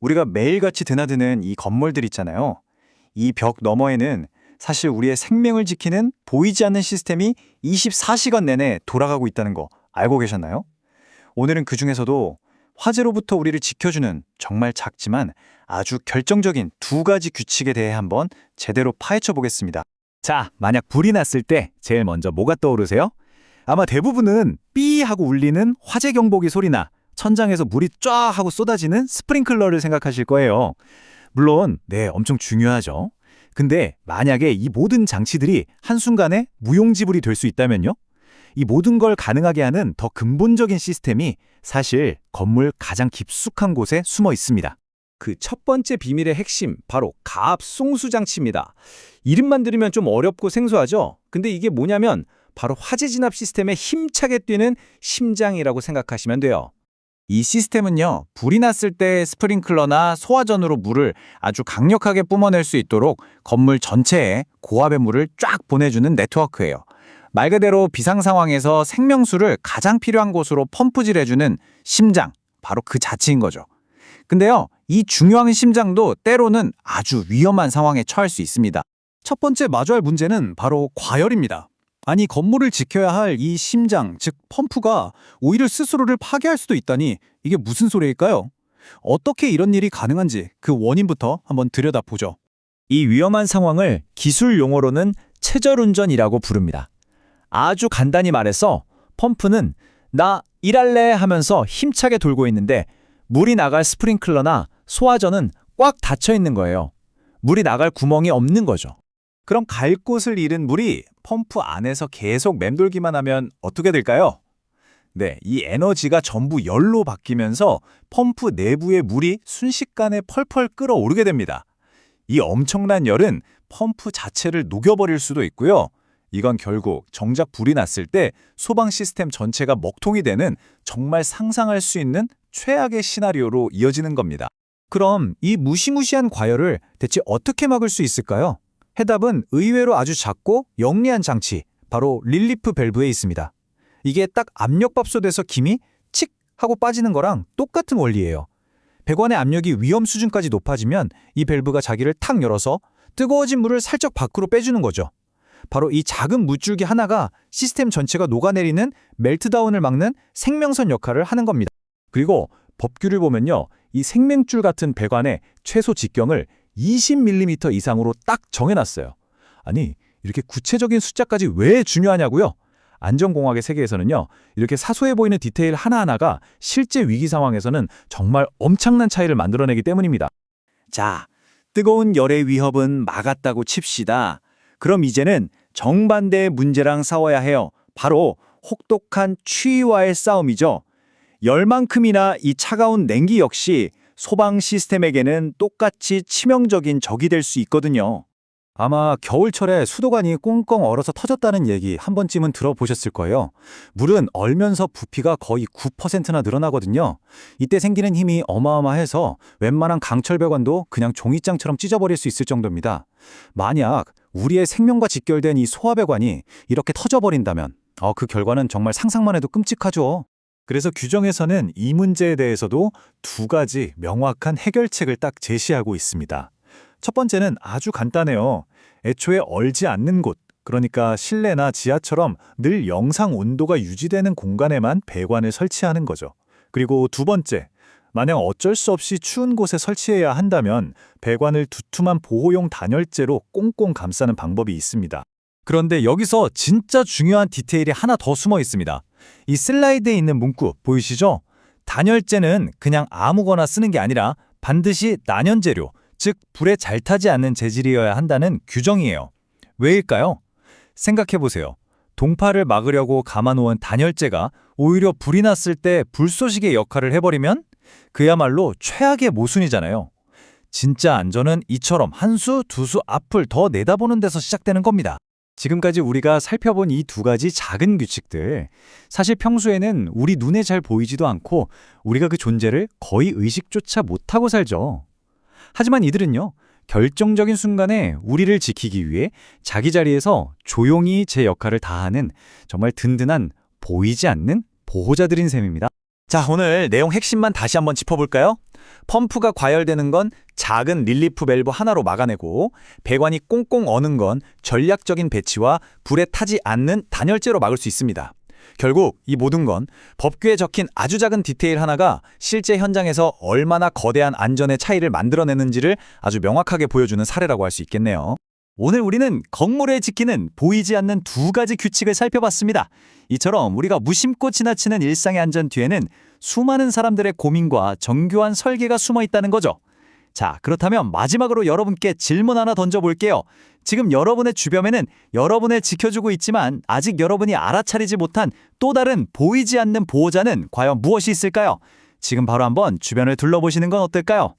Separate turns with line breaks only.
우리가 매일같이 드나드는 이 건물들 있잖아요. 이 벽 너머에는 사실 우리의 생명을 지키는 보이지 않는 시스템이 24시간 내내 돌아가고 있다는 거 알고 계셨나요? 오늘은 그 중에서도 화재로부터 우리를 지켜주는 정말 작지만 아주 결정적인 두 가지 규칙에 대해 한번 제대로 파헤쳐 보겠습니다.
자, 만약 불이 났을 때 제일 먼저 뭐가 떠오르세요? 아마 대부분은 삐 하고 울리는 화재 경보기 소리나 천장에서 물이 쫙 하고 쏟아지는 스프링클러를 생각하실 거예요. 물론 엄청 중요하죠. 근데 만약에 이 모든 장치들이 한순간에 무용지물이 될 수 있다면요? 이 모든 걸 가능하게 하는 더 근본적인 시스템이 사실 건물 가장 깊숙한 곳에 숨어 있습니다.
그 첫 번째 비밀의 핵심, 바로 가압송수 장치입니다. 이름만 들으면 좀 어렵고 생소하죠? 근데 이게 뭐냐면 바로 화재 진압 시스템에 힘차게 뛰는 심장이라고 생각하시면 돼요.
이 시스템은요, 불이 났을 때 스프링클러나 소화전으로 물을 아주 강력하게 뿜어낼 수 있도록 건물 전체에 고압의 물을 쫙 보내주는 네트워크예요. 말 그대로 비상 상황에서 생명수를 가장 필요한 곳으로 펌프질해주는 심장, 바로 그 자체인 거죠. 근데요, 이 중요한 심장도 때로는 아주 위험한 상황에 처할 수 있습니다.
첫 번째 마주할 문제는 바로 과열입니다. 아니, 건물을 지켜야 할 이 심장, 즉 펌프가 오히려 스스로를 파괴할 수도 있다니 이게 무슨 소리일까요? 어떻게 이런 일이 가능한지 그 원인부터 한번 들여다보죠.
이 위험한 상황을 기술 용어로는 최절운전이라고 부릅니다. 아주 간단히 말해서 펌프는 나 일할래 하면서 힘차게 돌고 있는데 물이 나갈 스프링클러나 소화전은 꽉 닫혀 있는 거예요. 물이 나갈 구멍이 없는 거죠.
그럼 갈 곳을 잃은 물이 펌프 안에서 계속 맴돌기만 하면 어떻게 될까요? 네, 이 에너지가 전부 열로 바뀌면서 펌프 내부의 물이 순식간에 펄펄 끓어오르게 됩니다. 이 엄청난 열은 펌프 자체를 녹여버릴 수도 있고요. 이건 결국 정작 불이 났을 때 소방 시스템 전체가 먹통이 되는 정말 상상할 수 있는 최악의 시나리오로 이어지는 겁니다.
그럼 이 무시무시한 과열을 대체 어떻게 막을 수 있을까요? 해답은 의외로 아주 작고 영리한 장치, 바로 릴리프 밸브에 있습니다. 이게 딱 압력밥솥에서 김이 칙 하고 빠지는 거랑 똑같은 원리예요. 배관의 압력이 위험 수준까지 높아지면 이 밸브가 자기를 탁 열어서 뜨거워진 물을 살짝 밖으로 빼주는 거죠. 바로 이 작은 물줄기 하나가 시스템 전체가 녹아내리는 멜트다운을 막는 생명선 역할을 하는 겁니다.
그리고 법규를 보면요. 이 생명줄 같은 배관의 최소 직경을 20mm 이상으로 딱 정해놨어요. 아니, 이렇게 구체적인 숫자까지 왜 중요하냐고요? 안전공학의 세계에서는요. 이렇게 사소해 보이는 디테일 하나하나가 실제 위기 상황에서는 정말 엄청난 차이를 만들어내기 때문입니다.
자, 뜨거운 열의 위협은 막았다고 칩시다. 그럼 이제는 정반대의 문제랑 싸워야 해요. 바로 혹독한 추위와의 싸움이죠. 열만큼이나 이 차가운 냉기 역시 소방 시스템에게는 똑같이 치명적인 적이 될 수 있거든요.
아마 겨울철에 수도관이 꽁꽁 얼어서 터졌다는 얘기 한 번쯤은 들어보셨을 거예요. 물은 얼면서 부피가 거의 9%나 늘어나거든요. 이때 생기는 힘이 어마어마해서 웬만한 강철 배관도 그냥 종이장처럼 찢어버릴 수 있을 정도입니다. 만약 우리의 생명과 직결된 이 소화배관이 이렇게 터져버린다면 그 결과는 정말 상상만 해도 끔찍하죠. 그래서 규정에서는 이 문제에 대해서도 두 가지 명확한 해결책을 딱 제시하고 있습니다. 첫 번째는 아주 간단해요. 애초에 얼지 않는 곳, 그러니까 실내나 지하처럼 늘 영상 온도가 유지되는 공간에만 배관을 설치하는 거죠. 그리고 두 번째, 만약 어쩔 수 없이 추운 곳에 설치해야 한다면 배관을 두툼한 보호용 단열재로 꽁꽁 감싸는 방법이 있습니다. 그런데 여기서 진짜 중요한 디테일이 하나 더 숨어 있습니다. 이 슬라이드에 있는 문구 보이시죠? 단열재는 그냥 아무거나 쓰는 게 아니라 반드시 난연재료, 즉 불에 잘 타지 않는 재질이어야 한다는 규정이에요. 왜일까요? 생각해보세요. 동파를 막으려고 감아놓은 단열재가 오히려 불이 났을 때 불쏘시개 역할을 해버리면 그야말로 최악의 모순이잖아요. 진짜 안전은 이처럼 한 수, 두 수 앞을 더 내다보는 데서 시작되는 겁니다. 지금까지 우리가 살펴본 이 두 가지 작은 규칙들, 사실 평소에는 우리 눈에 잘 보이지도 않고 우리가 그 존재를 거의 의식조차 못하고 살죠. 하지만 이들은요, 결정적인 순간에 우리를 지키기 위해 자기 자리에서 조용히 제 역할을 다하는 정말 든든한 보이지 않는 보호자들인 셈입니다.
자, 오늘 내용 핵심만 다시 한번 짚어볼까요? 펌프가 과열되는 건 작은 릴리프 밸브 하나로 막아내고, 배관이 꽁꽁 어는 건 전략적인 배치와 불에 타지 않는 단열재로 막을 수 있습니다. 결국 이 모든 건 법규에 적힌 아주 작은 디테일 하나가 실제 현장에서 얼마나 거대한 안전의 차이를 만들어내는지를 아주 명확하게 보여주는 사례라고 할 수 있겠네요.
오늘 우리는 건물에 지키는 보이지 않는 두 가지 규칙을 살펴봤습니다. 이처럼 우리가 무심코 지나치는 일상의 안전 뒤에는 수많은 사람들의 고민과 정교한 설계가 숨어 있다는 거죠. 자, 그렇다면 마지막으로 여러분께 질문 하나 던져볼게요. 지금 여러분의 주변에는 여러분을 지켜주고 있지만 아직 여러분이 알아차리지 못한 또 다른 보이지 않는 보호자는 과연 무엇이 있을까요? 지금 바로 한번 주변을 둘러보시는 건 어떨까요?